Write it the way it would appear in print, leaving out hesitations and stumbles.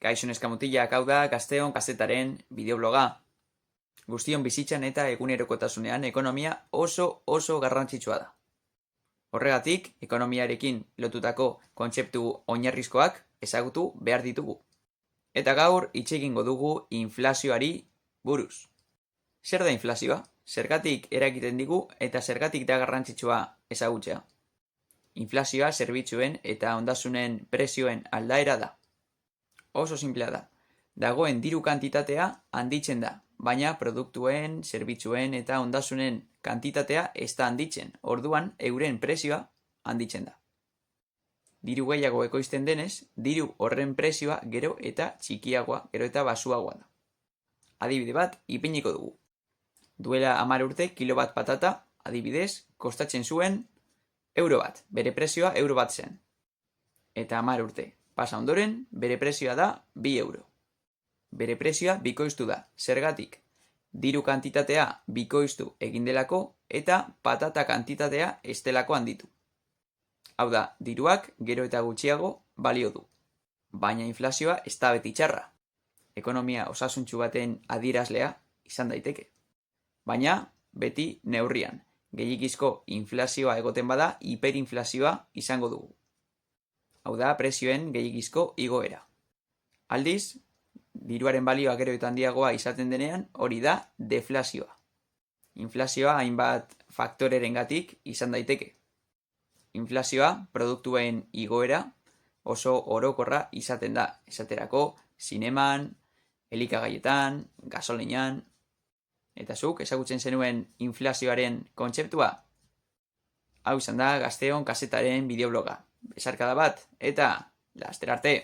Kaixo neska mutilak, hau da Gazteon kazetaren bideobloga. Guztion bizitzan eta egunerokotasunean ekonomia oso garrantzitsua da. Horregatik, ekonomiarekin lotutako kontzeptu oinarrizkoak ezagutu behar ditugu. Eta gaur hitz egingo dugu inflazioari buruz. Zer da inflazioa? Zergatik eragiten digu eta zergatik da garrantzitsua ezagutzea. Inflazioa zerbitzuen eta ondasunen prezioen aldaera da. Oso sinplea da. Dagoen diru kantitatea handitzen da, baina produktuen, zerbitzuen eta ondasunen kantitatea ez da handitzen, orduan euren prezioa handitzen da. Diru gehiago ekoizten denez, diru horren prezioa gero eta txikiagoa, gero eta basuagoa da. Adibide bat ipiniko dugu. Duela 10 urte kilo bat patata, adibidez, kostatzen zuen €1, bere prezioa €1 zen. Eta 10 urte pasa ondoren, bere prezioa da €2. Bere prezioa bikoiztu da, zergatik? Diru kantitatea bikoiztu egin delako eta patata kantitatea ez delako handitu. Hau da, diruak gero eta gutxiago balio du. Baina inflazioa ez da beti txarra. Ekonomia osasuntsu baten adierazlea izan daiteke. Baina beti neurrian. Gehiegizko inflazioa egoten bada, hiperinflazioa izango dugu. Hau da, prezioen gehiegizko igoera. Aldiz, diruaren balioa gero eta handiagoa izaten denean, hori da deflazioa. Inflazioa hainbat faktorerengatik izan daiteke. Inflazioa produktuen igoera oso orokorra izaten da. Esaterako, zineman, elikagaietan, gasolinan. Eta zuk ezagutzen zenuen inflazioaren kontzeptua? Hau izan da Gazteon kazetaren bideobloga. Besarkada bat eta laster arte!